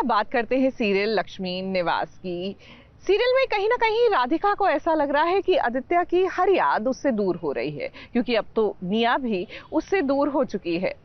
अब बात करते हैं सीरियल लक्ष्मी निवास की। सीरियल में कहीं ना कहीं राधिका को ऐसा लग रहा है कि आदित्य की हर याद उससे दूर हो रही है, क्योंकि अब तो निया भी उससे दूर हो चुकी है।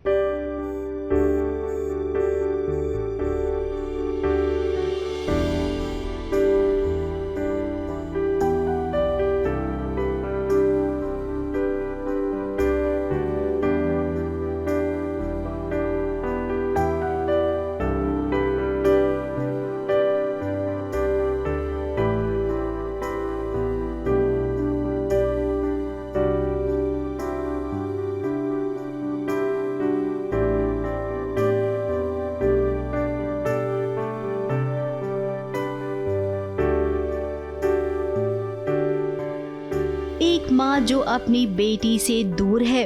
एक माँ जो अपनी बेटी से दूर है,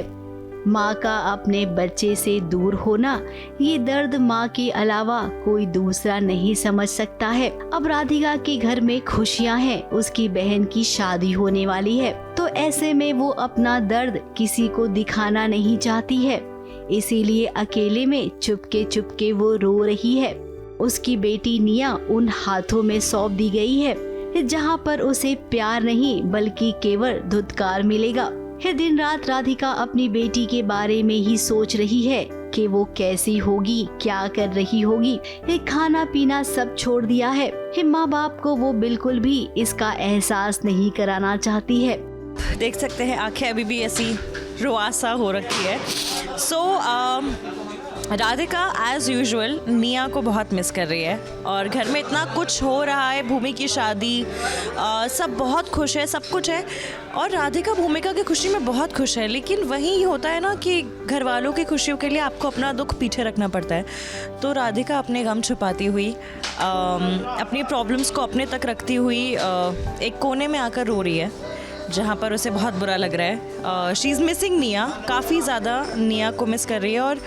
माँ का अपने बच्चे से दूर होना, ये दर्द माँ के अलावा कोई दूसरा नहीं समझ सकता है। अब राधिका के घर में खुशियाँ हैं, उसकी बहन की शादी होने वाली है, तो ऐसे में वो अपना दर्द किसी को दिखाना नहीं चाहती है, इसीलिए अकेले में चुपके चुपके वो रो रही है। उसकी बेटी निया उन हाथों में सौंप दी गई है जहाँ पर उसे प्यार नहीं बल्कि केवल धुतकार मिलेगा। दिन रात राधिका अपनी बेटी के बारे में ही सोच रही है कि वो कैसी होगी, क्या कर रही होगी। खाना पीना सब छोड़ दिया है। माँ बाप को वो बिल्कुल भी इसका एहसास नहीं कराना चाहती है। देख सकते हैं आंखें अभी भी ऐसी रुआसा हो रखी है। राधिका एज यूजुअल निया को बहुत मिस कर रही है और घर में इतना कुछ हो रहा है, भूमि की शादी, सब बहुत खुश है, सब कुछ है और राधिका भूमिका की खुशी में बहुत खुश है। लेकिन वही होता है ना कि घर वालों की खुशियों के लिए आपको अपना दुख पीछे रखना पड़ता है। तो राधिका अपने गम छुपाती हुई, अपनी प्रॉब्लम्स को अपने तक रखती हुई एक कोने में आकर रो रही है, जहाँ पर उसे बहुत बुरा लग रहा है। शी इज़ मिसिंग निया, काफ़ी ज़्यादा निया को मिस कर रही है और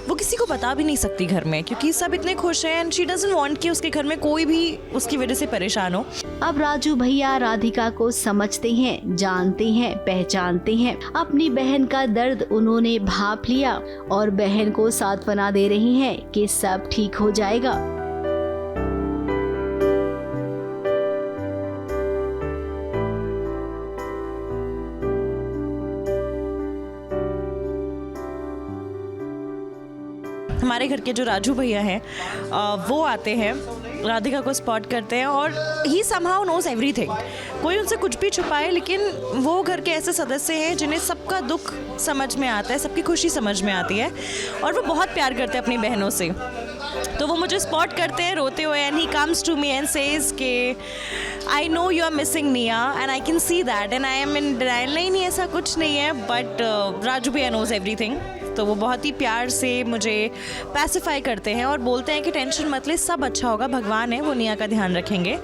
वो किसी को बता भी नहीं सकती घर में, क्योंकि सब इतने खुश हैं एंड शी डजंट वांट कि उसके घर में कोई भी उसकी वजह से परेशान हो। अब राजू भैया राधिका को समझते हैं, जानते हैं, पहचानते हैं। अपनी बहन का दर्द उन्होंने भाप लिया और बहन को सांत्वना दे रही हैं कि सब ठीक हो जाएगा। हमारे घर के जो राजू भैया हैं वो आते हैं, राधिका को स्पॉट करते हैं और ही समहाउ नोज एवरीथिंग। कोई उनसे कुछ भी छुपाए, लेकिन वो घर के ऐसे सदस्य हैं जिन्हें सबका दुख समझ में आता है, सबकी खुशी समझ में आती है और वो बहुत प्यार करते हैं अपनी बहनों से। तो वो मुझे स्पॉट करते हैं रोते हुए and he comes to me and says के I know you are missing Nia and I can see that and I am in denial. नहीं ऐसा कुछ नहीं है, बट राजू भैया नोज एवरीथिंग। तो वो बहुत ही प्यार से मुझे पैसिफाई करते हैं और बोलते हैं कि टेंशन मत ले, सब अच्छा होगा, भगवान है, वो निया का ध्यान रखेंगे।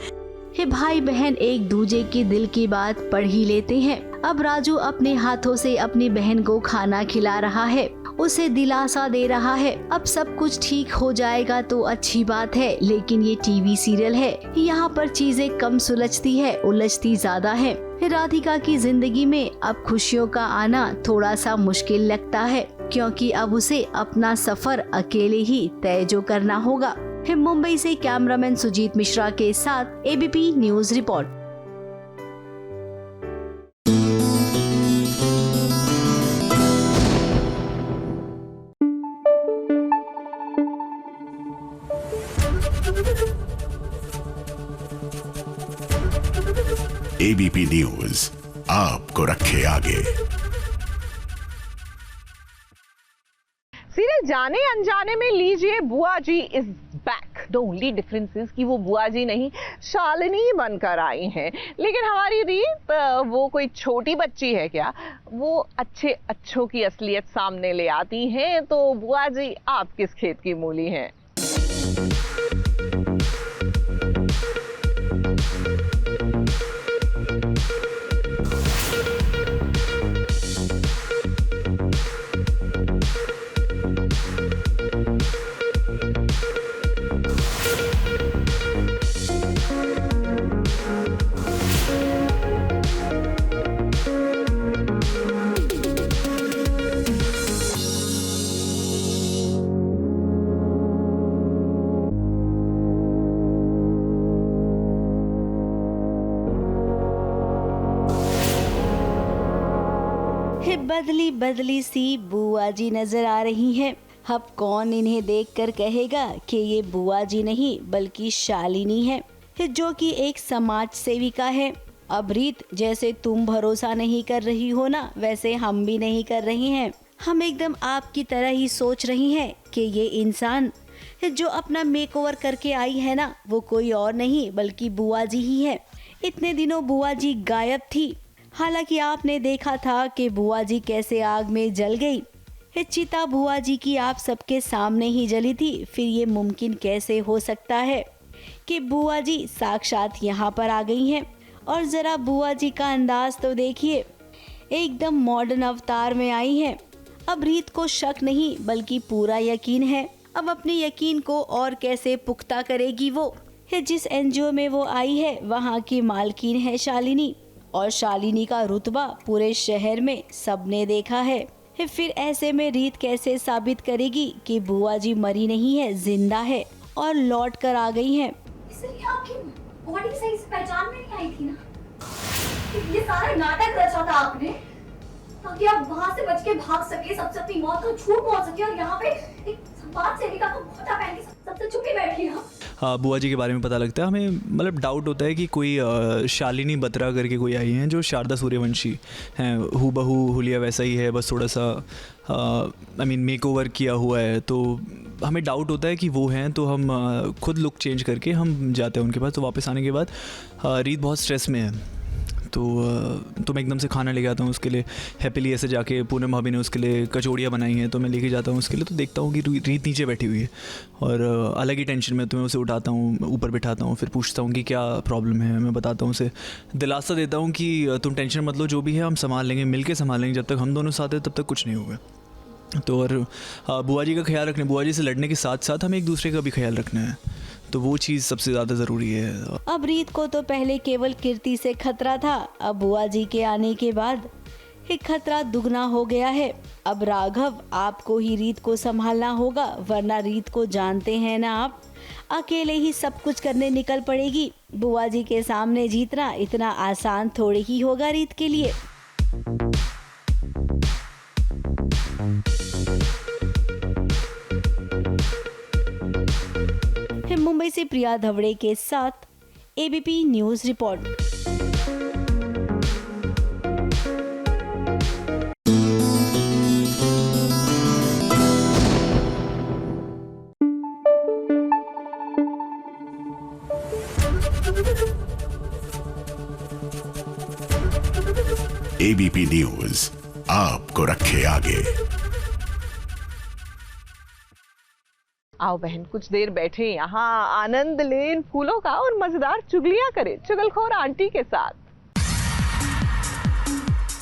भाई बहन एक दूजे के दिल की बात पढ़ ही लेते हैं। अब राजू अपने हाथों से अपनी बहन को खाना खिला रहा है, उसे दिलासा दे रहा है। अब सब कुछ ठीक हो जाएगा तो अच्छी बात है, लेकिन ये टीवी सीरियल है, यहाँ पर चीजें कम सुलझती है, उलझती ज्यादा है। राधिका की जिंदगी में अब खुशियों का आना थोड़ा सा मुश्किल लगता है, क्योंकि अब उसे अपना सफर अकेले ही तय जो करना होगा। मुंबई से कैमरामैन सुजीत मिश्रा के साथ ABP news report. ABP news आपको रखे आगे। सीरियल जाने अनजाने में लीजिए बुआ जी is back. The only difference is कि वो बुआ जी नहीं शालिनी बनकर आई हैं, लेकिन हमारी रीत वो कोई छोटी बच्ची है क्या, वो अच्छे अच्छों की असलियत सामने ले आती हैं। तो बुआ जी आप किस खेत की मूली हैं? बदली बदली सी बुआ जी नजर आ रही हैं। अब कौन इन्हें देखकर कहेगा कि ये बुआ जी नहीं बल्कि शालिनी है, जो कि एक समाज सेविका है। अब रीत, जैसे तुम भरोसा नहीं कर रही हो ना, वैसे हम भी नहीं कर रहे हैं। हम एकदम आपकी तरह ही सोच रही हैं कि ये इंसान जो अपना मेकओवर करके आई है ना, वो कोई और नहीं बल्कि बुआ जी ही है। इतने दिनों बुआ जी गायब थी। हालांकि आपने देखा था कि बुआ जी कैसे आग में जल गई। चिता बुआ जी की आप सबके सामने ही जली थी। फिर ये मुमकिन कैसे हो सकता है कि बुआ जी साक्षात यहाँ पर आ गई हैं? और जरा बुआ जी का अंदाज तो देखिए, एकदम मॉडर्न अवतार में आई हैं। अब रीत को शक नहीं बल्कि पूरा यकीन है। अब अपने यकीन को और कैसे पुख्ता करेगी वो? जिस एनजीओ में वो आई है वहाँ की मालकिन है शालिनी, और शालिनी का रुतबा पूरे शहर में सबने देखा है। फिर ऐसे में रीत कैसे साबित करेगी कि बुआ जी मरी नहीं है, जिंदा है और लौट कर आ गई है? इसलिए आपकी बॉडी सही से पहचान में नहीं आई थी ना। ये सारा नाटक रचा था आपने ताकि आप वहाँ से बच के भाग सके, सबसे अपनी मौत को छू पहुँच सके, और यहाँ पे एक समाज सेविका को खोटा पहन के सबसे छुपी बैठी है। हाँ, बुआ जी के बारे में पता लगता है हमें, मतलब डाउट होता है कि कोई शालिनी बत्रा करके कोई आई हैं जो शारदा सूर्यवंशी हैं, हूबहू हुलिया वैसा ही है, बस थोड़ा सा मेकओवर किया हुआ है। तो हमें डाउट होता है कि वो हैं, तो हम खुद लुक चेंज करके हम जाते हैं उनके पास। तो वापस आने के बाद रीत बहुत स्ट्रेस में है, तो मैं एकदम से खाना लेके आता हूँ उसके लिए। हैप्पीली ऐसे जाके पूनम भाभी ने उसके लिए कचौड़ियाँ बनाई हैं, तो मैं लेके जाता हूँ उसके लिए। तो देखता हूँ कि रीत नीचे बैठी हुई है और अलग ही टेंशन में। तो मैं उसे उठाता हूँ, ऊपर बिठाता हूँ, फिर पूछता हूँ कि क्या प्रॉब्लम है। मैं बताता हूँ उसे, दिलासा देता हूँ कि तुम टेंशन मत लो, जो भी है हम संभाल लेंगे, मिल के संभाल लेंगे। जब तक हम दोनों साथ हैं तब तक कुछ नहीं होगा। तो और बुआ जी का ख्याल रखना, बुआ जी से लड़ने के साथ साथ हमें एक दूसरे का भी ख्याल रखना है, तो वो चीज़ सबसे ज़्यादा ज़रूरी है। अब रीत को तो पहले केवल कीर्ति से खतरा था, अब बुआ जी के आने के बाद एक खतरा दुगना हो गया है। अब राघव, आपको ही रीत को संभालना होगा, वरना रीत को जानते हैं ना आप, अकेले ही सब कुछ करने निकल पड़ेगी। बुआ जी के सामने जीतना इतना आसान थोड़ी ही होगा रीत के लिए। मुंबई से प्रिया धवड़े के साथ ABP news report. ABP news आपको रखे आगे। आओ बहन, कुछ देर बैठे यहाँ, आनंद लें फूलों का और मजेदार चुगलियां करें चुगलखोर आंटी के साथ।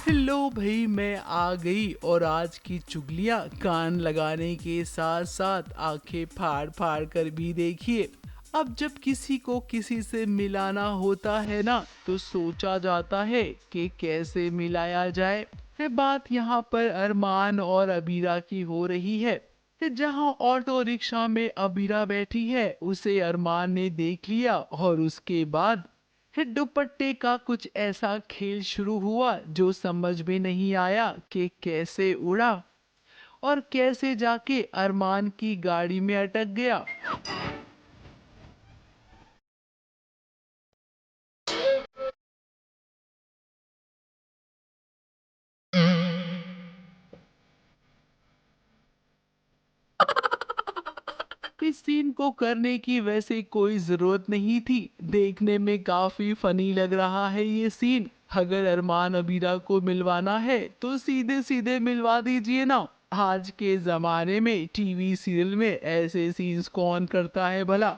हेलो भाई, मैं आ गई और आज की चुगलियां कान लगाने के साथ साथ आंखें फाड़ फाड़ कर भी देखिए। अब जब किसी को किसी से मिलाना होता है ना, तो सोचा जाता है कि कैसे मिलाया जाए। बात यहाँ पर अरमान और अबीरा की हो रही है। जहाँ ऑटो रिक्शा में अबीरा बैठी है, उसे अरमान ने देख लिया और उसके बाद दुपट्टे का कुछ ऐसा खेल शुरू हुआ जो समझ में नहीं आया कि कैसे उड़ा और कैसे जाके अरमान की गाड़ी में अटक गया। इस सीन को करने की वैसे कोई जरूरत नहीं थी, देखने में काफी फनी लग रहा है ये सीन। अगर अरमान अबीरा को मिलवाना है तो सीधे सीधे मिलवा दीजिए ना। आज के जमाने में टीवी सीरियल में ऐसे सीन्स कौन करता है भला।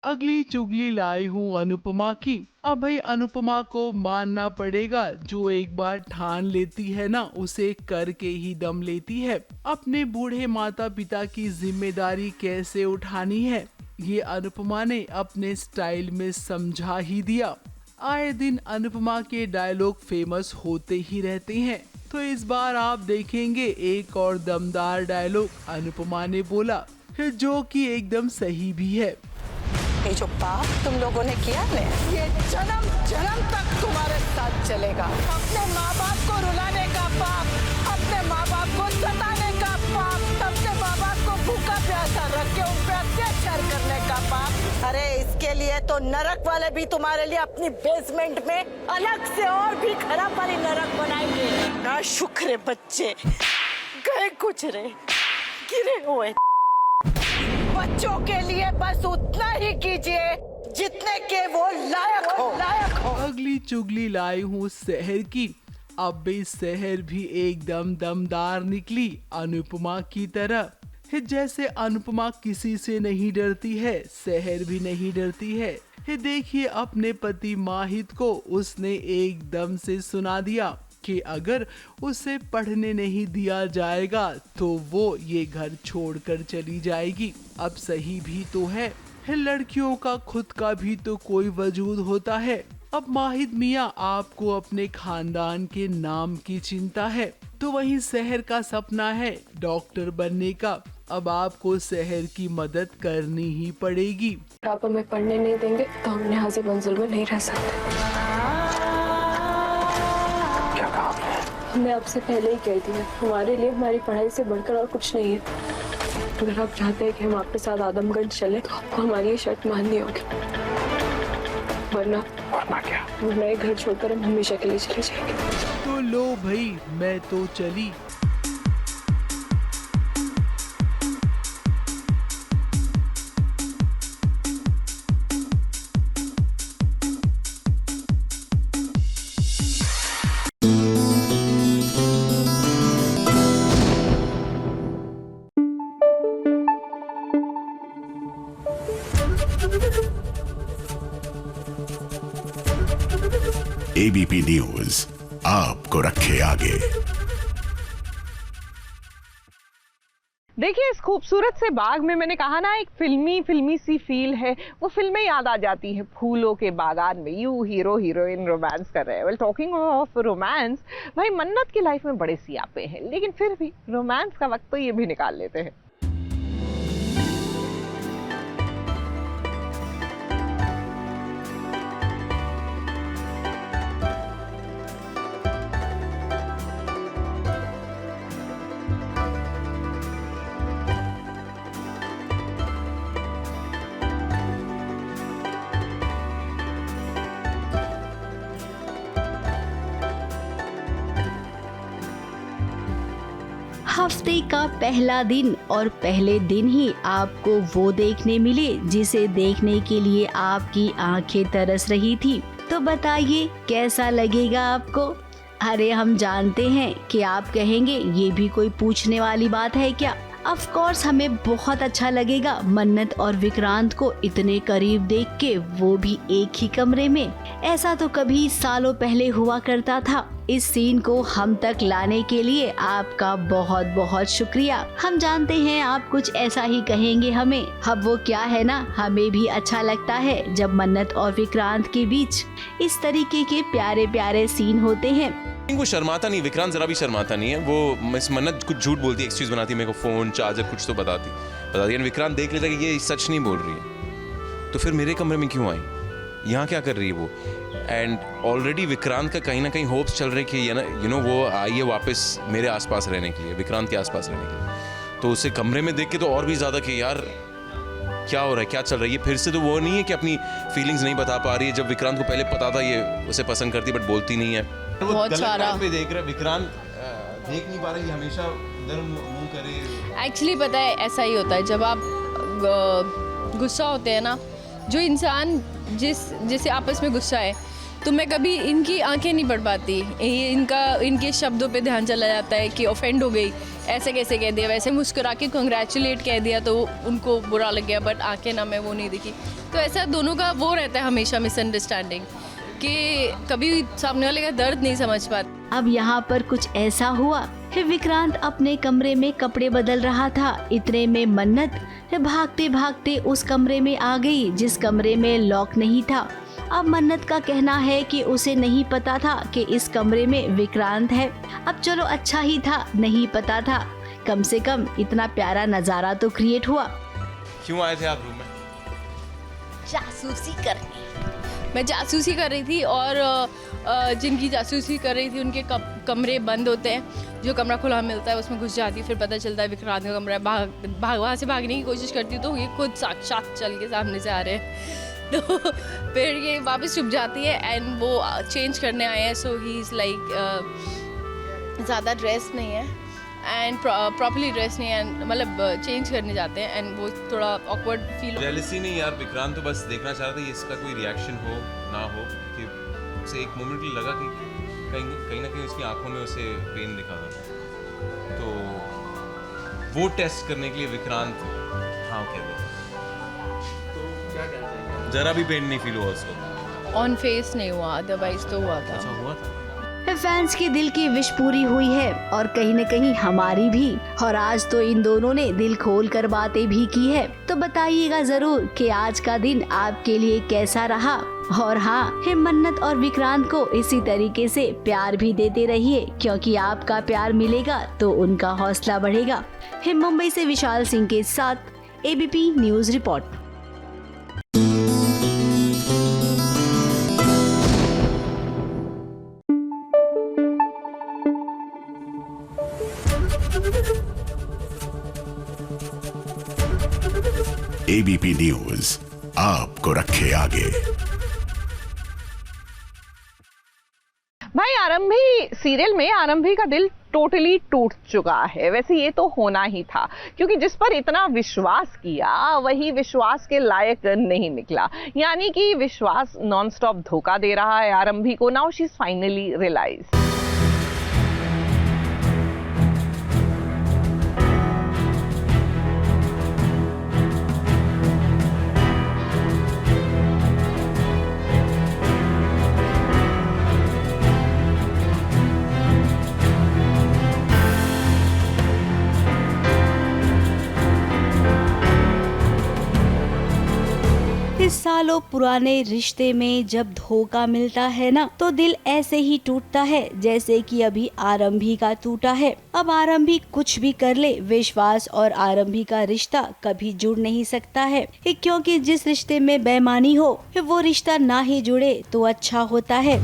अगली चुगली लाई हूँ अनुपमा की। अब भाई अनुपमा को मानना पड़ेगा, जो एक बार ठान लेती है ना, उसे करके ही दम लेती है। अपने बूढ़े माता पिता की जिम्मेदारी कैसे उठानी है, ये अनुपमा ने अपने स्टाइल में समझा ही दिया। आए दिन अनुपमा के डायलॉग फेमस होते ही रहते हैं, तो इस बार आप देखेंगे एक और दमदार डायलॉग अनुपमा ने बोला, जो कि एकदम सही भी है। ये जो पाप तुम लोगों ने किया ना, ये जन्म जन्म तक तुम्हारे साथ चलेगा। अपने माँ बाप को रुलाने का पाप, अपने माँ बाप को सताने का पाप, अपने माँ बाप को भूखा प्यासा रख के उन पे अत्याचार करने का पाप। अरे इसके लिए तो नरक वाले भी तुम्हारे लिए अपनी बेसमेंट में अलग से और भी खराब वाली नरक बनाएंगे। ना शुक्र बच्चे गए गुजरे गिरे हुए। बच्चों के लिए बस उतना ही कीजिए जितने के वो लायक हो। अगली चुगली लाई हूँ शहर की। अब भी शहर भी एकदम दमदार निकली अनुपमा की तरह। जैसे अनुपमा किसी से नहीं डरती है, शहर भी नहीं डरती है। देखिए अपने पति माहिद को उसने एकदम से सुना दिया कि अगर उसे पढ़ने नहीं दिया जाएगा तो वो ये घर छोड़कर चली जाएगी। अब सही भी तो है, लड़कियों का खुद का भी तो कोई वजूद होता है। अब माहिद मियाँ आपको अपने खानदान के नाम की चिंता है, तो वही शहर का सपना है डॉक्टर बनने का। अब आपको शहर की मदद करनी ही पड़ेगी। आप हमें पढ़ने नहीं देंगे तो हमने हाजिर मंजिल में नहीं रह सकते। क्या कहा आपने? हमने आपसे पहले ही कह दिया, हमारे लिए हमारी पढ़ाई से बढ़कर और कुछ नहीं है। अगर आप चाहते हैं कि हम आपके साथ आदमगंज चले तो आपको हमारी ये शर्त माननी होगी, वरना क्या? वरना ये घर छोड़कर हम हमेशा के लिए चले जाएंगे। तो लो भाई मैं तो चली। एबीपी न्यूज आपको रखे आगे। देखिए इस खूबसूरत से बाग में मैंने कहा ना एक फिल्मी सी फील है, वो फिल्में याद आ जाती हैं। फूलों के बागान में यूं हीरो हीरोइन रोमांस कर रहे हैं। वेल टॉकिंग ऑफ रोमांस, भाई मन्नत की लाइफ में बड़े सियापे हैं, लेकिन फिर भी रोमांस का वक्त तो ये भी निकाल लेते हैं। हफ्ते का पहला दिन और पहले दिन ही आपको वो देखने मिले जिसे देखने के लिए आपकी आंखें तरस रही थी। तो बताइए कैसा लगेगा आपको? अरे हम जानते हैं कि आप कहेंगे ये भी कोई पूछने वाली बात है क्या। ऑफ कोर्स हमें बहुत अच्छा लगेगा मन्नत और विक्रांत को इतने करीब देख के, वो भी एक ही कमरे में। ऐसा तो कभी सालों पहले हुआ करता था। इस सीन को हम तक लाने के लिए आपका बहुत बहुत शुक्रिया। हम जानते हैं आप कुछ ऐसा ही कहेंगे हमें। अब वो क्या है ना, हमें भी अच्छा लगता है जब मन्नत और विक्रांत के बीच इस तरीके के प्यारे प्यारे सीन होते हैं। वो शर्माता नहीं, विक्रांत जरा भी शर्माता नहीं है। वो मिस मन्नत कुछ झूठ बोलती है, एक्सक्यूज बनाती है, मेरे को फोन चार्जर कुछ तो बताती है। विक्रांत देख लेता है कि ये सच नहीं बोल रही है, तो फिर मेरे कमरे में क्यों आई, यहाँ क्या कर रही है वो। एंड ऑलरेडी विक्रांत का कहीं ना कहीं होप्स चल रहे कि यू नो वो आई है वापस मेरे आसपास रहने के लिए, विक्रांत के आसपास रहने के लिए। तो उसे कमरे में देख के तो और भी ज़्यादा कि यार क्या हो रहा है, क्या चल रहा है। ये फिर से तो वो नहीं है कि अपनी फीलिंग्स नहीं बता पा रही है। जब विक्रांत को पहले पता था ये उसे पसंद करती बट बोलती नहीं है। बहुत सारा पे देख रहा है विक्रांत, देख नहीं पा रहा, हमेशा उधर मुंह करे। एक्चुअली पता है ऐसा ही होता है जब आप गुस्सा होते हैं ना, जो इंसान जिसे आपस में गुस्सा है, तो मैं कभी इनकी आंखें नहीं पढ़ पाती। इनके शब्दों पे ध्यान चला जाता है कि ऑफेंड हो गई, ऐसे कैसे कह दिया, वैसे मुस्कुरा के कंग्रेचुलेट कह दिया तो उनको बुरा लग गया, बट आंखें ना मैं वो नहीं दिखी। तो ऐसा दोनों का वो रहता है हमेशा मिसअंडरस्टैंडिंग कि कभी सामने वाले का दर्द नहीं समझ पाते। अब यहाँ पर कुछ ऐसा हुआ, फिर विक्रांत अपने कमरे में कपड़े बदल रहा था। इतने में मन्नत भागते भागते उस कमरे में आ गई जिस कमरे में लॉक नहीं था। अब मन्नत का कहना है कि उसे नहीं पता था कि इस कमरे में विक्रांत है। अब चलो अच्छा ही था नहीं पता था, कम से कम इतना प्यारा नजारा तो क्रिएट हुआ। क्यों आए थे आप रूम में? जासूसी करनी। मैं जासूसी कर रही थी और जिनकी जासूसी कर रही थी उनके कमरे बंद होते हैं, जो कमरा खुला मिलता है उसमें घुस जाती, फिर पता चलता है विक्रांत का कमरा है, वहाँ से भागने की कोशिश करती हूँ तो ये खुद साक्षात चल के सामने से आ रहे हैं, तो फिर ये वापस छुप जाती है एंड वो चेंज करने आए हैं, सो ही इज़ लाइक ज़्यादा ड्रेस नहीं है एंड प्रॉपर्ली ड्रेस नहीं है, मतलब चेंज करने जाते हैं एंड वो थोड़ा ऑकवर्ड फील हो। जेलसी नहीं यार, विक्रांत तो बस देखना चाह रहा था इसका कोई रिएक्शन हो ना हो, कि उसे एक मोमेंट भी लगा कि कहीं ना कहीं उसकी आंखों में उसे पेन दिखा था, तो वो टेस्ट करने के लिए विक्रांत हाँ कह दे, जरा भी पेन नहीं फील हुआ उसको, ऑन फेस नहीं हुआ, अदरवाइज तो हुआ था। अच्छा हुआ था। फैंस की दिल की विश पूरी हुई है और कहीं न कहीं हमारी भी, और आज तो इन दोनों ने दिल खोल कर बातें भी की है। तो बताइएगा जरूर कि आज का दिन आपके लिए कैसा रहा, और हाँ, मन्नत और विक्रांत को इसी तरीके से प्यार भी देते रहिए, क्योंकि आपका प्यार मिलेगा तो उनका हौसला बढ़ेगा। मुंबई से विशाल सिंह के साथ ABP news report. ABP news आपको रखे आगे। भाई आरंभी सीरियल में आरंभी का दिल टोटली टूट चुका है। वैसे ये तो होना ही था, क्योंकि जिस पर इतना विश्वास किया वही विश्वास के लायक नहीं निकला। यानी कि विश्वास नॉनस्टॉप धोखा दे रहा है आरंभी को। Now she is finally realised. सालों पुराने रिश्ते में जब धोखा मिलता है ना, तो दिल ऐसे ही टूटता है जैसे कि अभी आरंभी का टूटा है। अब आरंभी कुछ भी कर ले, विश्वास और आरंभी का रिश्ता कभी जुड़ नहीं सकता है, क्योंकि जिस रिश्ते में बेईमानी हो वो रिश्ता ना ही जुड़े तो अच्छा होता है।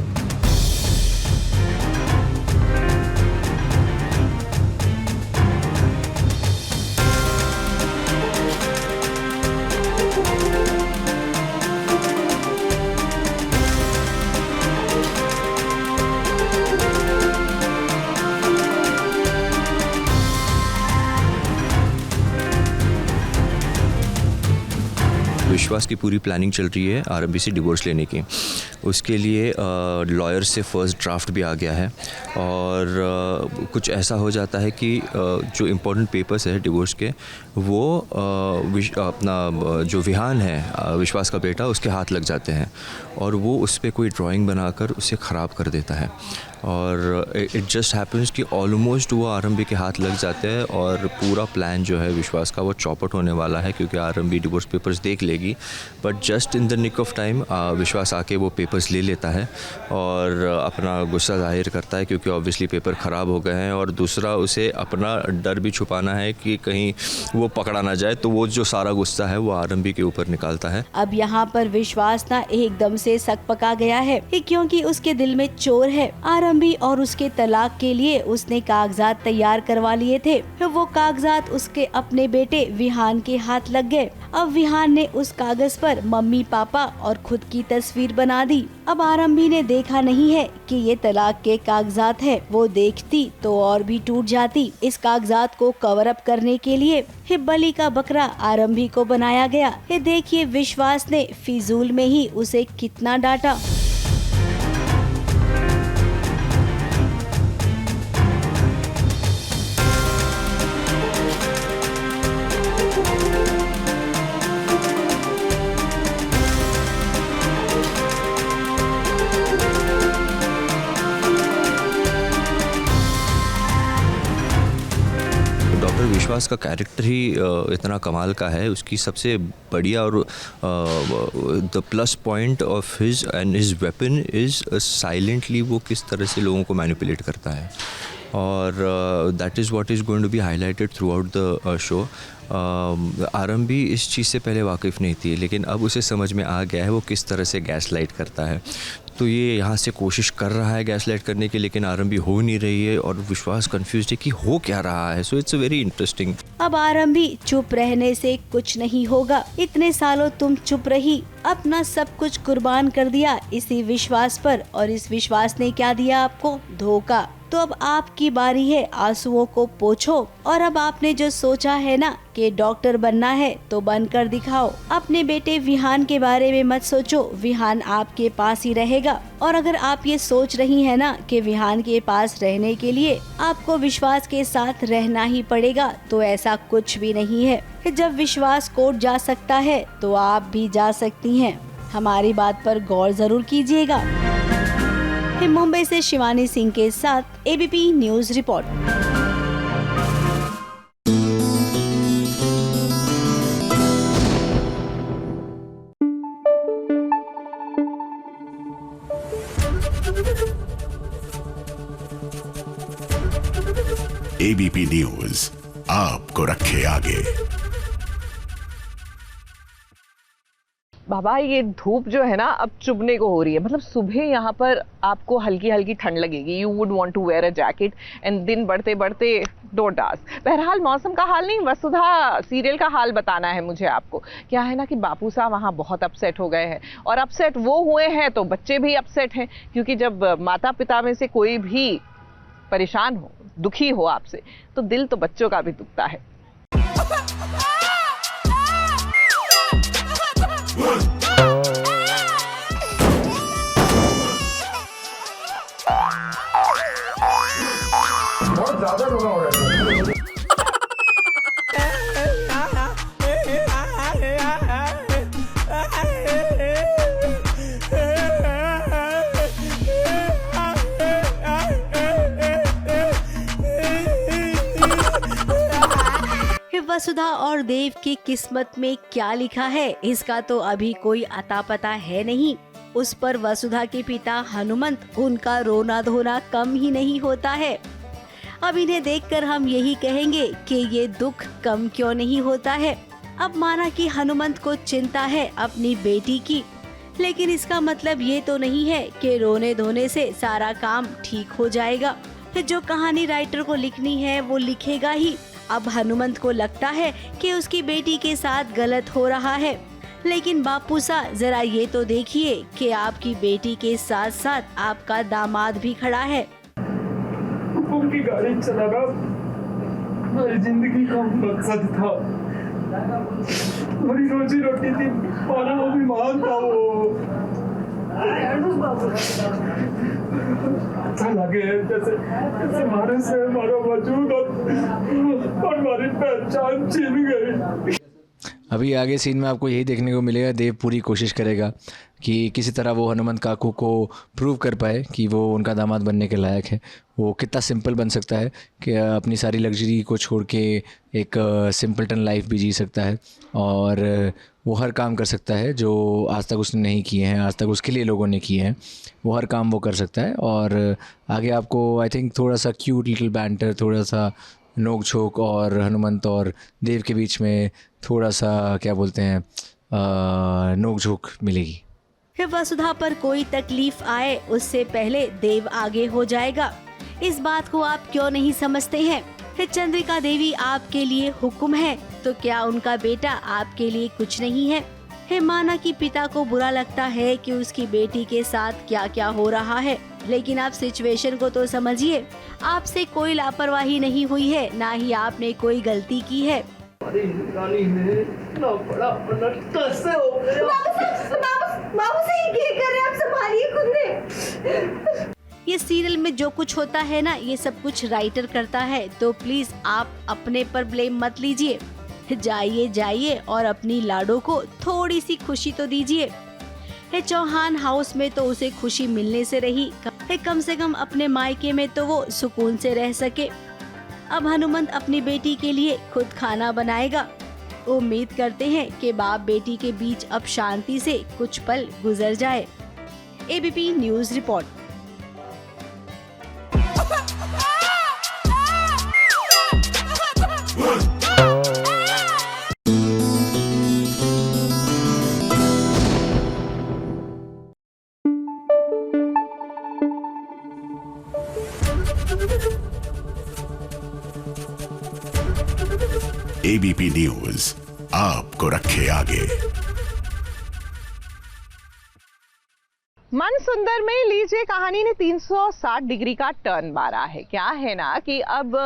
विश्वास की पूरी प्लानिंग चल रही है आरंभी से डिवोर्स लेने की। उसके लिए लॉयर से फर्स्ट ड्राफ्ट भी आ गया है, और कुछ ऐसा हो जाता है कि जो इम्पोर्टेंट पेपर्स है डिवोर्स के, वो अपना जो विहान है विश्वास का बेटा, उसके हाथ लग जाते हैं, और वो उस पर कोई ड्राइंग बनाकर उसे ख़राब कर देता है। और इट जस्ट हैपन्स कि ऑलमोस्ट वो आरंभी के हाथ लग जाते हैं, और पूरा प्लान जो है विश्वास का वो चौपट होने वाला है, क्योंकि आरंभी डिवोर्स पेपर्स देख लेगी। But just in the nick of time Vishwas आके वो पेपर्स ले लेता है और अपना गुस्सा जाहिर करता है, क्योंकि ऑब्वियसली पेपर ख़राब हो गए हैं, और दूसरा उसे अपना डर भी छुपाना है कि कहीं वो पकड़ा ना जाए, तो वो जो सारा गुस्सा है वो आरंभी के ऊपर निकालता है। अब यहाँ पर विश्वास ना एकदम से सक पका गया है, क्योंकि उसके दिल में चोर है। आरंभी और उसके तलाक के लिए उसने कागजात तैयार करवा लिए थे, वो कागजात उसके अपने बेटे विहान के हाथ लग गए। अब विहान ने उस कागज पर मम्मी पापा और खुद की तस्वीर बना दी। अब आरंभी ने देखा नहीं है कि ये तलाक के कागजात है, वो देखती तो और भी टूट जाती। इस कागजात को कवर अप करने के लिए बलि का बकरा आरंभी को बनाया गया। देखिए विश्वास ने फिजूल में ही उसे कितना डांटा। विश्वास का कैरेक्टर ही इतना कमाल का है। उसकी सबसे बढ़िया और the plus point of his and his weapon is silently वो किस तरह से लोगों को मैनिपुलेट करता है। और that is what is going to be highlighted throughout the show. Aarambhi इस चीज़ से पहले वाकिफ़ नहीं थी, लेकिन अब उसे समझ में आ गया है वो किस तरह से गैस लाइट करता है। तो ये यहाँ से कोशिश कर रहा है गैस लाइट करने की, लेकिन आरंभी हो नहीं रही है और विश्वास कंफ्यूज है कि हो क्या रहा है। So it's very interesting. अब आरंभी चुप रहने से कुछ नहीं होगा। इतने सालों तुम चुप रही, अपना सब कुछ कुर्बान कर दिया इसी विश्वास पर, और इस विश्वास ने क्या दिया आपको? धोखा। तो अब आपकी बारी है, आंसुओं को पोंछो। और अब आपने जो सोचा है ना कि डॉक्टर बनना है, तो बनकर दिखाओ। अपने बेटे विहान के बारे में मत सोचो, विहान आपके पास ही रहेगा। और अगर आप ये सोच रही हैं ना कि विहान के पास रहने के लिए आपको विश्वास के साथ रहना ही पड़ेगा, तो ऐसा कुछ भी नहीं है। जब विश्वास कोर्ट जा सकता है तो आप भी जा सकती हैं। हमारी बात पर गौर जरूर कीजिएगा। मुंबई से शिवानी सिंह के साथ ABP news report. ABP news आपको रखे आगे। बाबा ये धूप जो है ना अब चुभने को हो रही है। मतलब सुबह यहाँ पर आपको हल्की हल्की ठंड लगेगी, you would want to wear a jacket, and दिन बढ़ते बढ़ते डोंट आस्क। बहरहाल मौसम का हाल नहीं, वसुधा सीरियल का हाल बताना है मुझे आपको। क्या है ना कि बापू साहब वहाँ बहुत अपसेट हो गए हैं, और अपसेट वो हुए हैं तो बच्चे भी अपसेट हैं, क्योंकि जब माता पिता में से कोई भी परेशान हो, दुखी हो आपसे, तो दिल तो बच्चों का भी दुखता है। बहुत ज्यादा रोना हो रहा है। वसुधा और देव की किस्मत में क्या लिखा है, इसका तो अभी कोई अता पता है नहीं। उस पर वसुधा के पिता हनुमंत, उनका रोना धोना कम ही नहीं होता है। अब इन्हें देखकर हम यही कहेंगे कि ये दुख कम क्यों नहीं होता है। अब माना कि हनुमंत को चिंता है अपनी बेटी की, लेकिन इसका मतलब ये तो नहीं है कि रोने धोने से सारा काम ठीक हो जाएगा। जो कहानी राइटर को लिखनी है वो लिखेगा ही। अब हनुमंत को लगता है कि उसकी बेटी के साथ गलत हो रहा है, लेकिन बापू सा जरा ये तो देखिए कि आपकी बेटी के साथ साथ आपका दामाद भी खड़ा है। उनकी गाड़ी चलाना हमारी जिंदगी का मकसद था, हमारी रोजी रोटी थी, पाना वो भी महान था। वो अच्छा लगे जैसे हमारे से हमारा वजूद और हमारी पहचान छीन गई। अभी आगे सीन में आपको यही देखने को मिलेगा, देव पूरी कोशिश करेगा कि किसी तरह वो हनुमंत काकू को प्रूव कर पाए कि वो उनका दामाद बनने के लायक है। वो कितना सिंपल बन सकता है कि अपनी सारी लग्जरी को छोड़ के एक सिंपलटन लाइफ भी जी सकता है, और वो हर काम कर सकता है जो आज तक उसने नहीं किए हैं, आज तक उसके लिए लोगों ने किए हैं। वो हर काम वो कर सकता है। और आगे आपको आई थिंक थोड़ा सा क्यूट लिटिल बैंटर, थोड़ा सा नोक झोंक और हनुमंत और देव के बीच में थोड़ा सा क्या बोलते हैं नोक झोंक मिलेगी। वसुधा पर कोई तकलीफ आए उससे पहले देव आगे हो जाएगा। इस बात को आप क्यों नहीं समझते हैं? चंद्रिका देवी आपके लिए हुक्म है, तो क्या उनका बेटा आपके लिए कुछ नहीं है? माना कि पिता को बुरा लगता है कि उसकी बेटी के साथ क्या क्या हो रहा है, लेकिन आप सिचुएशन को तो समझिए। आपसे कोई लापरवाही नहीं हुई है, ना ही आपने कोई गलती की है। ये सीरियल में जो कुछ होता है ना, ये सब कुछ राइटर करता है, तो प्लीज आप अपने पर ब्लेम मत लीजिए। जाइए जाइए और अपनी लाडो को थोड़ी सी खुशी तो दीजिए। चौहान हाउस में तो उसे खुशी मिलने से रही, कम से कम अपने मायके में तो वो सुकून से रह सके। अब हनुमंत अपनी बेटी के लिए खुद खाना बनाएगा। उम्मीद करते हैं कि बाप बेटी के बीच अब शांति से कुछ पल गुजर जाए। ABP news report. ABP news आपको रखे आगे। मन सुंदर में लीजिए कहानी ने 360 डिग्री का टर्न मारा है। क्या है ना कि अब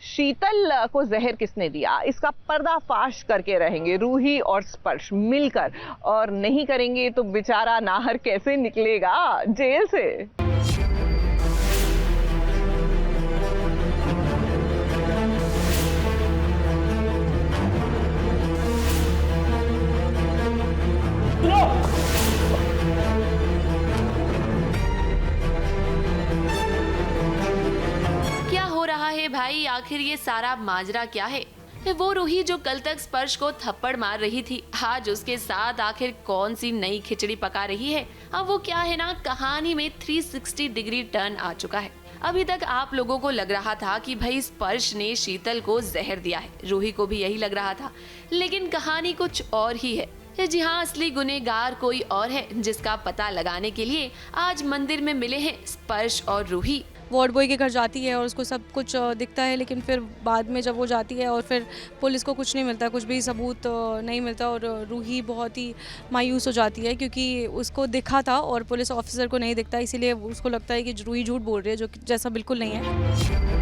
शीतल को जहर किसने दिया इसका पर्दाफाश करके रहेंगे रूही और स्पर्श मिलकर, और नहीं करेंगे तो बेचारा नाहर कैसे निकलेगा जेल से। भाई आखिर ये सारा माजरा क्या है? वो रूही जो कल तक स्पर्श को थप्पड़ मार रही थी, आज उसके साथ आखिर कौन सी नई खिचड़ी पका रही है? अब वो क्या है ना, कहानी में 360 डिग्री टर्न आ चुका है। अभी तक आप लोगों को लग रहा था कि भाई स्पर्श ने शीतल को जहर दिया है, रूही को भी यही लग रहा था, लेकिन कहानी कुछ और ही है। जी हाँ, असली गुनहगार कोई और है, जिसका पता लगाने के लिए आज मंदिर में मिले हैं स्पर्श और रूही। वार्ड बॉय के घर जाती है और उसको सब कुछ दिखता है, लेकिन फिर बाद में जब वो जाती है और फिर पुलिस को कुछ नहीं मिलता, कुछ भी सबूत नहीं मिलता, और रूही बहुत ही मायूस हो जाती है क्योंकि उसको दिखा था और पुलिस ऑफिसर को नहीं दिखता, इसीलिए उसको लगता है कि रूही झूठ बोल रही है, जो जैसा बिल्कुल नहीं है।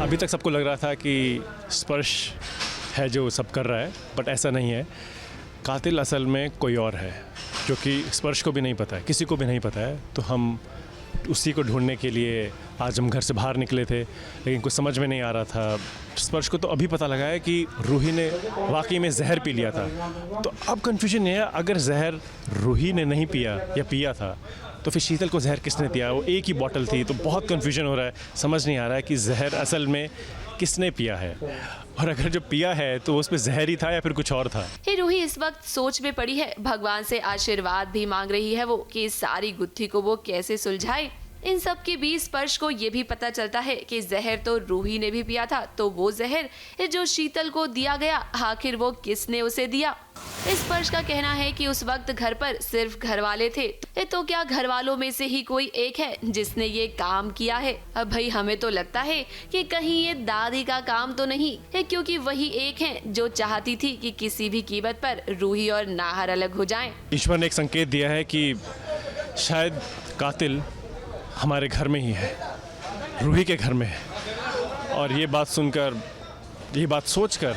अभी तक सबको लग रहा था कि स्पर्श है जो सब कर रहा है, बट ऐसा नहीं है। कातिल असल में कोई और है, जो कि स्पर्श को भी नहीं पता है, किसी को भी नहीं पता है। तो हम उसी को ढूंढने के लिए आज हम घर से बाहर निकले थे, लेकिन कुछ समझ में नहीं आ रहा था। स्पर्श को तो अभी पता लगा है कि रूही ने वाकई में जहर पी लिया था। तो अब कन्फ्यूजन ये है, अगर जहर रूही ने नहीं पिया या पिया था तो फिर शीतल को जहर किसने दिया? वो एक ही बॉटल थी, तो बहुत कन्फ्यूजन हो रहा है, समझ नहीं आ रहा है कि जहर असल में किसने पिया है, और अगर जो पिया है तो उस पे जहर ही था या फिर कुछ और था। रूही इस वक्त सोच में पड़ी है, भगवान से आशीर्वाद भी मांग रही है वो कि इस सारी गुत्थी को वो कैसे सुलझाए। इन सब के बीच स्पर्श को ये भी पता चलता है कि जहर तो रूही ने भी पिया था, तो वो जहर जो शीतल को दिया गया, आखिर वो किसने उसे दिया? स्पर्श का कहना है कि उस वक्त घर पर सिर्फ घर वाले थे, तो क्या घर वालों में से ही कोई एक है जिसने ये काम किया है? अब भाई हमें तो लगता है कि कहीं ये दादी का काम तो नहीं है, क्योंकि वही एक है जो चाहती थी कि किसी भी कीमत पर रूही और नाहर अलग हो जाएं। ईश्वर ने एक संकेत दिया है कि शायद कातिल हमारे घर में ही है, रूही के घर में है। और ये बात सुनकर, ये बात सोचकर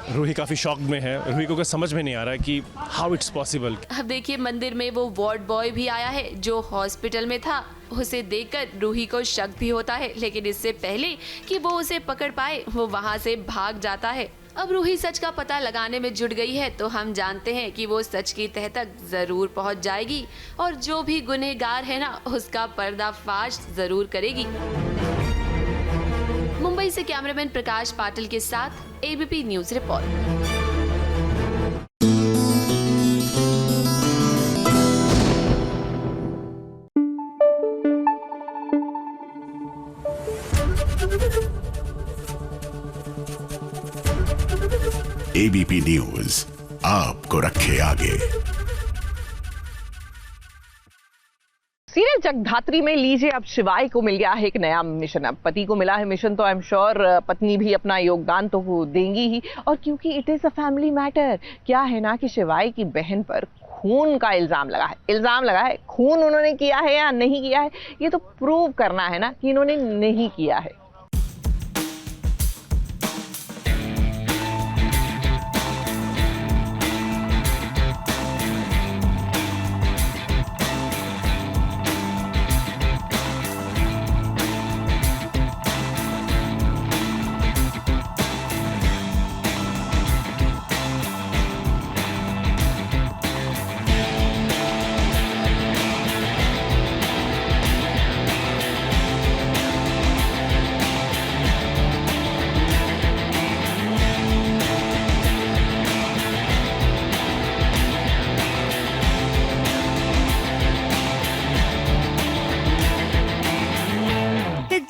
रूही काफ़ी शॉक में है। रूही को समझ में नहीं आ रहा है कि हाउ इट्स पॉसिबल। अब देखिए, मंदिर में वो वार्ड बॉय भी आया है जो हॉस्पिटल में था। उसे देखकर रूही को शक भी होता है, लेकिन इससे पहले कि वो उसे पकड़ पाए वो वहाँ से भाग जाता है। अब रूही सच का पता लगाने में जुट गई है, तो हम जानते हैं कि वो सच की तह तक जरूर पहुंच जाएगी और जो भी गुनहगार है ना, उसका पर्दाफाश जरूर करेगी। मुंबई से कैमरामैन प्रकाश पाटिल के साथ ABP news report. ABP news आपको रखे आगे। सीरियल जगधात्री में लीजिए अब शिवाय को मिल गया है एक नया मिशन। अब पति को मिला है मिशन, तो आई एम श्योर पत्नी भी अपना योगदान तो वो देंगी ही। और क्योंकि it is a family matter, क्या है ना कि शिवाय की बहन पर खून का इल्जाम लगा है। खून उन्होंने किया है या नहीं किया है, ये तो प्रूव करना है ना कि इन्होंने नहीं किया है।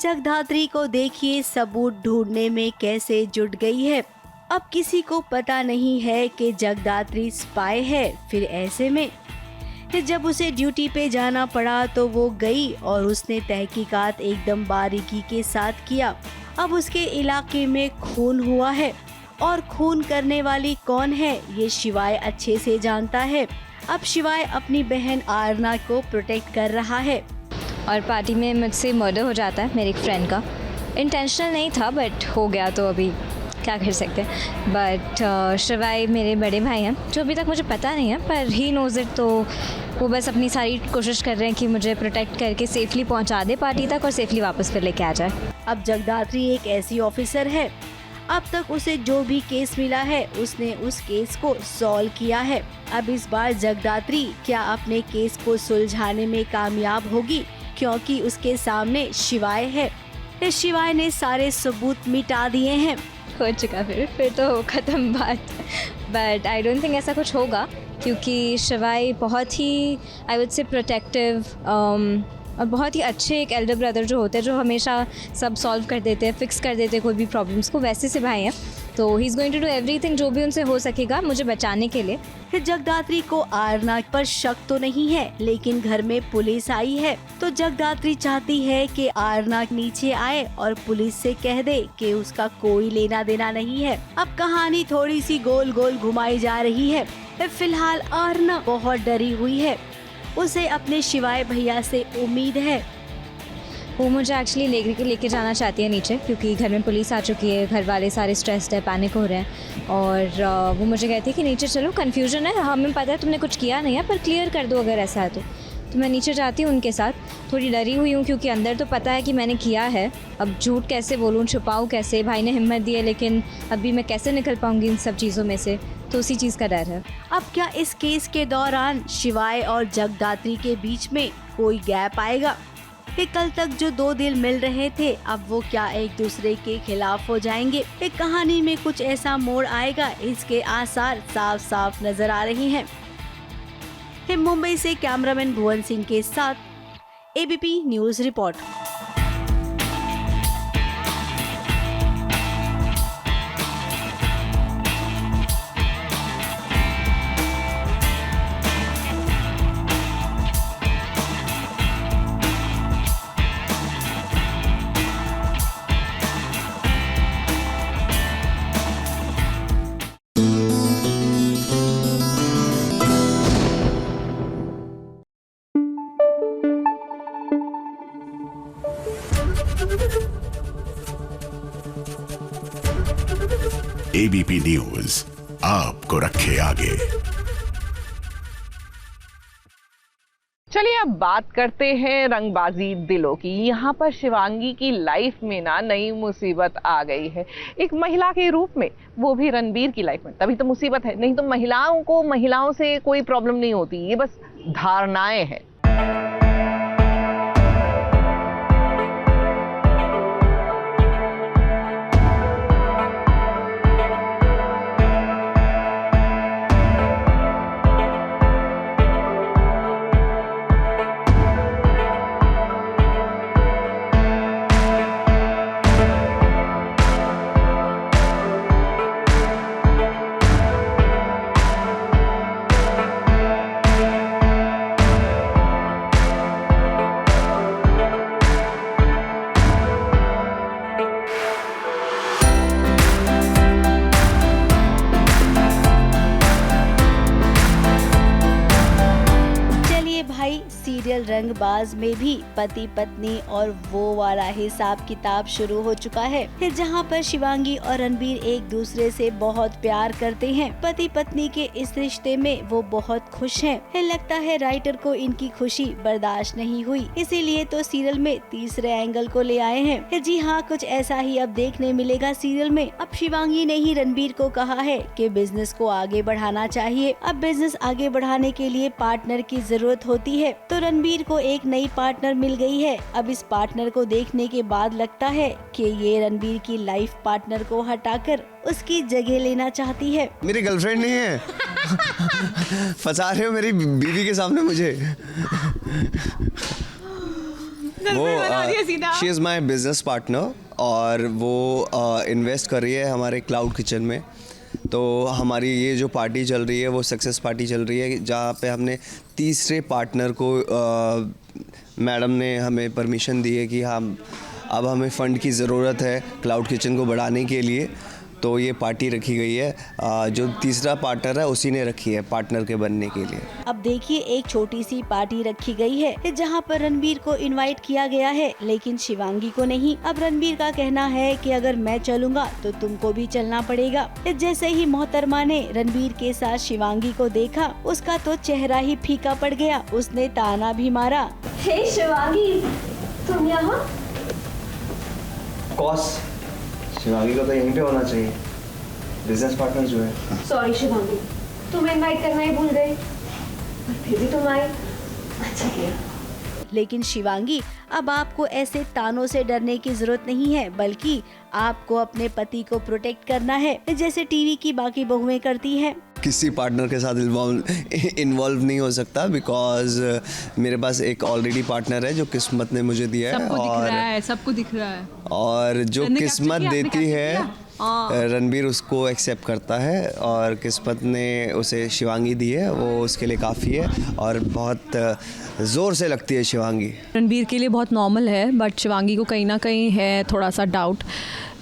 जगदात्री को देखिए सबूत ढूंढने में कैसे जुट गई है। अब किसी को पता नहीं है कि जगदात्री स्पाई है। फिर ऐसे में जब उसे ड्यूटी पे जाना पड़ा तो वो गई और उसने तहकीकात एकदम बारीकी के साथ किया। अब उसके इलाके में खून हुआ है और खून करने वाली कौन है ये शिवाय अच्छे से जानता है। अब शिवाय अपनी बहन आरना को प्रोटेक्ट कर रहा है। और पार्टी में मुझसे मर्डर हो जाता है मेरे एक फ्रेंड का। इंटेंशनल नहीं था बट हो गया तो अभी क्या कर सकते हैं। बट शिवाय मेरे बड़े भाई हैं जो अभी तक मुझे पता नहीं है पर ही नोज़ इट, तो वो बस अपनी सारी कोशिश कर रहे हैं कि मुझे प्रोटेक्ट करके सेफली पहुंचा दे पार्टी तक और सेफली वापस फिर लेके आ जाए। अब जगदात्री एक ऐसी ऑफिसर है, अब तक उसे जो भी केस मिला है उसने उस केस को सॉल्व किया है। अब इस बार जगदात्री क्या अपने केस को सुलझाने में कामयाब होगी, क्योंकि उसके सामने शिवाय है। इस शिवाय ने सारे सबूत मिटा दिए हैं। हो चुका फिर तो ख़त्म बात। बट आई डोंट थिंक ऐसा कुछ होगा क्योंकि शिवाय बहुत ही आई वुड से प्रोटेक्टिव और बहुत ही अच्छे एक एल्डर ब्रदर जो होते हैं जो हमेशा सब सॉल्व कर देते हैं, फिक्स कर देते हैं कोई भी प्रॉब्लम्स को, वैसे से भाई हैं। तो he is going to do everything जो भी उनसे हो सकेगा मुझे बचाने के लिए। फिर जगदात्री को आरना पर शक तो नहीं है, लेकिन घर में पुलिस आई है तो जगदात्री चाहती है कि आरना नीचे आए और पुलिस से कह दे कि उसका कोई लेना देना नहीं है। अब कहानी थोड़ी सी गोल गोल घुमाई जा रही है। फिलहाल आरना बहुत डरी हुई है, उसे अपने शिवाय भैया से उम्मीद है। वो मुझे एक्चुअली लेके जाना चाहती है नीचे क्योंकि घर में पुलिस आ चुकी है, घर वाले सारे स्ट्रेस्ड है, पैनिक हो रहे हैं और वो मुझे कहती है कि नीचे चलो, कन्फ्यूजन है, हमें पता है तुमने कुछ किया नहीं है पर क्लियर कर दो अगर ऐसा है तो मैं नीचे जाती हूँ उनके साथ। थोड़ी डरी हुई हूँ क्योंकि अंदर तो पता है कि मैंने किया है, अब झूठ कैसे बोलूँ, छुपाऊँ कैसे। भाई ने हिम्मत दी है लेकिन अभी मैं कैसे निकल पाऊँगी इन सब चीज़ों में से, तो उसी चीज़ का डर है। अब क्या इस केस के दौरान शिवाय और जगदात्री के बीच में कोई गैप आएगा कि कल तक जो दो दिल मिल रहे थे अब वो क्या एक दूसरे के खिलाफ हो जाएंगे। एक कहानी में कुछ ऐसा मोड़ आएगा, इसके आसार साफ साफ नजर आ रहे हैं। मुंबई से कैमरामैन भुवन सिंह के साथ ABP news report. ABP news आपको रखे आगे। चलिए अब बात करते हैं रंगबाजी दिलों की। यहाँ पर शिवांगी की लाइफ में ना नई मुसीबत आ गई है, एक महिला के रूप में, वो भी रणबीर की लाइफ में। तभी तो मुसीबत है, नहीं तो महिलाओं को महिलाओं से कोई प्रॉब्लम नहीं होती, ये बस धारणाएं हैं। सीरियल रंगबाज में भी पति पत्नी और वो वाला हिसाब किताब शुरू हो चुका है, जहां पर शिवांगी और रणबीर एक दूसरे से बहुत प्यार करते हैं। पति पत्नी के इस रिश्ते में वो बहुत खुश हैं। लगता है राइटर को इनकी खुशी बर्दाश्त नहीं हुई, इसीलिए तो सीरियल में तीसरे एंगल को ले आए हैं। जी हाँ, कुछ ऐसा ही अब देखने मिलेगा सीरियल में। अब शिवांगी ने ही रणबीर को कहा है कि बिजनेस को आगे बढ़ाना चाहिए। अब बिजनेस आगे बढ़ाने के लिए पार्टनर की जरूरत होती है, तो रणबीर को एक नई पार्टनर मिल गई है। अब इस पार्टनर को देखने के बाद लगता है कि ये रणबीर की लाइफ पार्टनर को हटाकर उसकी जगह लेना चाहती है। मेरी गर्लफ्रेंड नहीं है। फंसा रहे हो मेरी बीवी के सामने मुझे। वो she is my business partner और वो इन्वेस्ट कर रही है हमारे क्लाउड किचन में। तो हमारी ये जो पार्टी चल रही है वो सक्सेस पार्टी चल रही है, जहाँ पे हमने तीसरे पार्टनर को मैडम ने हमें परमिशन दी है कि हम अब हमें फ़ंड की ज़रूरत है क्लाउड किचन को बढ़ाने के लिए। तो ये पार्टी रखी गई है, जो तीसरा पार्टनर है उसी ने रखी है पार्टनर के बनने के लिए। अब देखिए एक छोटी सी पार्टी रखी गई है जहां पर रणबीर को इनवाइट किया गया है, लेकिन शिवांगी को नहीं। अब रणबीर का कहना है कि अगर मैं चलूंगा तो तुमको भी चलना पड़ेगा। जैसे ही मोहतरमा ने रणबीर के साथ शिवांगी को देखा, उसका तो चेहरा ही फीका पड़ गया। उसने ताना भी मारा, हे शिवांगी, तुम यहाँ? शिवांगी को तो यहीं पे होना चाहिए, बिजनेस पार्टनर जो है। सॉरी शिवांगी, तुम इनवाइट करना ही भूल गए, और फिर भी तुम आई, अच्छा किया। लेकिन शिवांगी, अब आपको ऐसे तानों से डरने की जरूरत नहीं है, बल्कि आपको अपने पति को प्रोटेक्ट करना है, जैसे टीवी की बाकी बहुएं करती हैं। किसी पार्टनर के साथ इन्वॉल्व नहीं हो सकता, बिकॉज मेरे पास एक ऑलरेडी पार्टनर है जो किस्मत ने मुझे दिया है। सबको दिख रहा है और जो किस्मत देती है रणबीर उसको एक्सेप्ट करता है, और किस्मत ने उसे शिवांगी दी है, वो उसके लिए काफ़ी है और बहुत ज़ोर से लगती है शिवांगी। रणबीर के लिए बहुत नॉर्मल है, बट शिवांगी को कहीं ना कहीं है थोड़ा सा डाउट।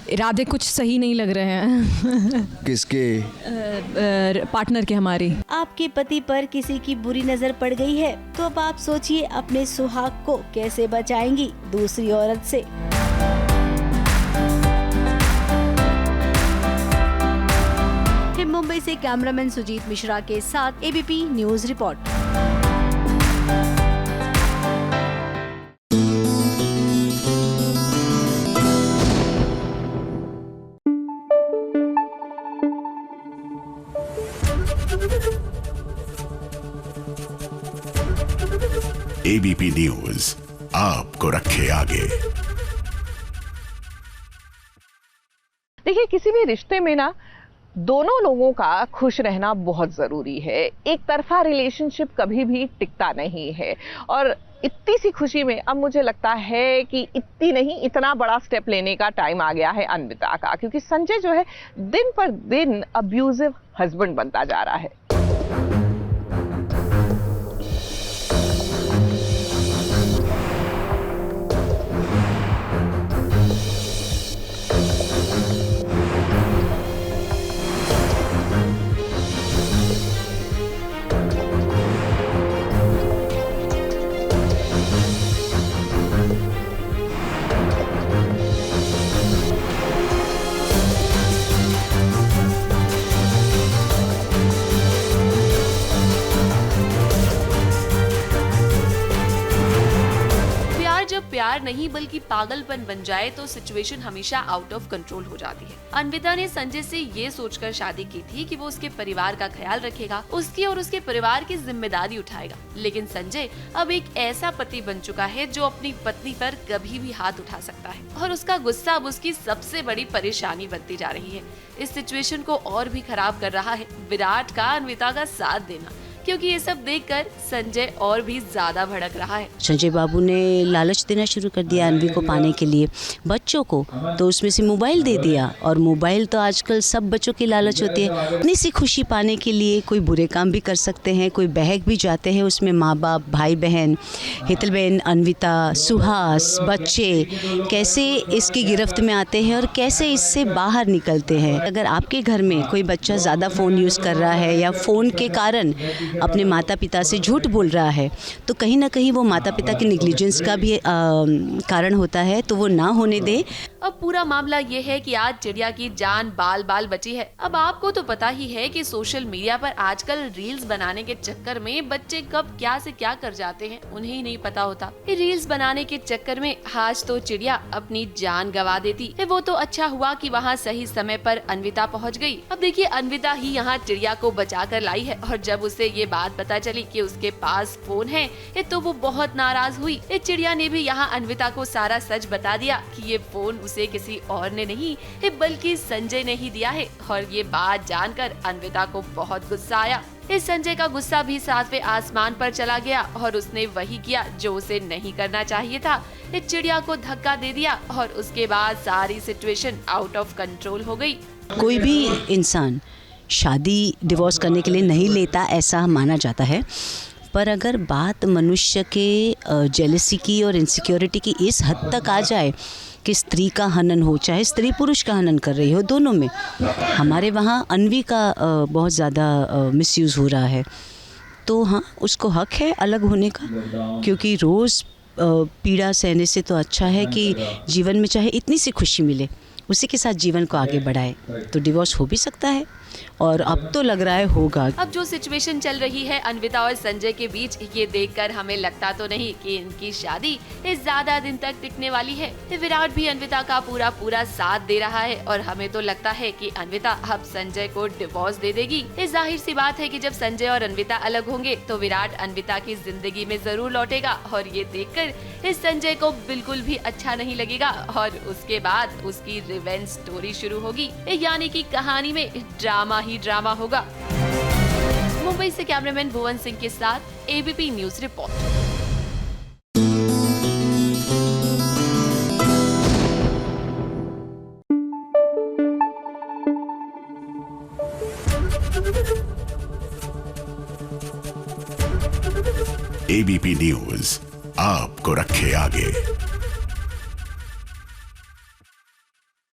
इरादे कुछ सही नहीं लग रहे हैं। किसके? पार्टनर के हमारी। आपके पति पर किसी की बुरी नजर पड़ गई है, तो अब आप सोचिए अपने सुहाग को कैसे बचाएंगी दूसरी औरत से। मुंबई से कैमरामैन सुजीत मिश्रा के साथ ABP news report. ABP news आपको रखे आगे। देखिए, किसी भी रिश्ते में ना दोनों लोगों का खुश रहना बहुत ज़रूरी है। एक तरफा रिलेशनशिप कभी भी टिकता नहीं है, और इतनी सी खुशी में अब मुझे लगता है कि इतनी नहीं, इतना बड़ा स्टेप लेने का टाइम आ गया है अन्विता का, क्योंकि संजय जो है दिन पर दिन अब्यूजिव हस्बैंड बनता जा रहा है। प्यार नहीं बल्कि पागलपन बन जाए तो सिचुएशन हमेशा आउट ऑफ कंट्रोल हो जाती है। अन्विता ने संजय से ये सोचकर शादी की थी कि वो उसके परिवार का ख्याल रखेगा, उसकी और उसके परिवार की जिम्मेदारी उठाएगा। लेकिन संजय अब एक ऐसा पति बन चुका है जो अपनी पत्नी पर कभी भी हाथ उठा सकता है, और उसका गुस्सा अब उसकी सबसे बड़ी परेशानी बनती जा रही है। इस सिचुएशन को और भी खराब कर रहा है विराट का अन्विता का साथ देना, क्योंकि ये सब देखकर संजय और भी ज्यादा भड़क रहा है। संजय बाबू ने लालच देना शुरू कर दिया अन्वी को पाने के लिए, बच्चों को, तो उसमें से मोबाइल दे दिया। और मोबाइल तो आजकल सब बच्चों की लालच होती है। इतनी सी खुशी पाने के लिए कोई बुरे काम भी कर सकते हैं, कोई बहक भी जाते हैं उसमें। माँ बाप, भाई बहन, हितल बहन, अन्विता, सुहास, बच्चे कैसे इसकी गिरफ्त में आते हैं और कैसे इससे बाहर निकलते हैं। अगर आपके घर में कोई बच्चा ज़्यादा फ़ोन यूज़ कर रहा है या फ़ोन के कारण अपने माता पिता से झूठ बोल रहा है, तो कहीं ना कहीं वो माता पिता के नेग्लिजेंस का भी कारण होता है, तो वो ना होने दे। अब पूरा मामला ये है कि आज चिड़िया की जान बाल बाल बची है। अब आपको तो पता ही है कि सोशल मीडिया पर आजकल रील्स बनाने के चक्कर में बच्चे कब क्या से क्या कर जाते हैं उन्हें ही नहीं पता होता। रील्स बनाने के चक्कर में आज तो चिड़िया अपनी जान गवा देती है। वो तो अच्छा हुआ कि वहाँ सही समय पर अन्विता पहुँच गई। अब देखिए, अन्विता ही यहाँ चिड़िया को बचा कर लाई है, और जब उसे ये बात पता चली कि उसके पास फोन है तो वो बहुत नाराज हुई। चिड़िया ने भी यहाँ अन्विता को सारा सच बता दिया कि ये फोन उसे किसी और ने नहीं बल्कि संजय ने ही दिया है, और ये बात जानकर अन्विता को बहुत गुस्सा आया। इस संजय का गुस्सा भी 7वें आसमान पर चला गया और उसने वही किया जो उसे नहीं करना चाहिए था। इस चिड़िया को धक्का दे दिया और उसके बाद सारी सिचुएशन आउट ऑफ कंट्रोल हो गई। कोई भी इंसान शादी डिवोर्स करने के लिए नहीं लेता, ऐसा माना जाता है। पर अगर बात मनुष्य के जेलसी की और इनसिक्योरिटी की इस हद तक आ जाए कि स्त्री का हनन हो, चाहे स्त्री पुरुष का हनन कर रही हो, दोनों में, हमारे वहाँ अन्वी का बहुत ज़्यादा मिसयूज़ हो रहा है, तो हाँ उसको हक है अलग होने का, क्योंकि रोज़ पीड़ा सहने से तो अच्छा है कि जीवन में चाहे इतनी सी खुशी मिले, उसी के साथ जीवन को आगे बढ़ाए। तो डिवोर्स हो भी सकता है और अब तो लग रहा है होगा। अब जो सिचुएशन चल रही है अन्विता और संजय के बीच, ये देखकर हमें लगता तो नहीं कि इनकी शादी इस ज्यादा दिन तक टिकने वाली है। विराट भी अन्विता का पूरा साथ दे रहा है और हमें तो लगता है कि अन्विता अब संजय को डिवोर्स दे देगी। इस जाहिर सी बात है कि जब संजय और अन्विता अलग होंगे तो विराट अन्विता की जिंदगी में जरूर लौटेगा और ये देखकर इस संजय को बिल्कुल भी अच्छा नहीं लगेगा और उसके बाद उसकी रिवेंज स्टोरी शुरू होगी, यानी कि कहानी में ड्रामा ही ड्रामा होगा। मुंबई से कैमरामैन भुवन सिंह के साथ ABP news report. ABP news आपको रखे आगे।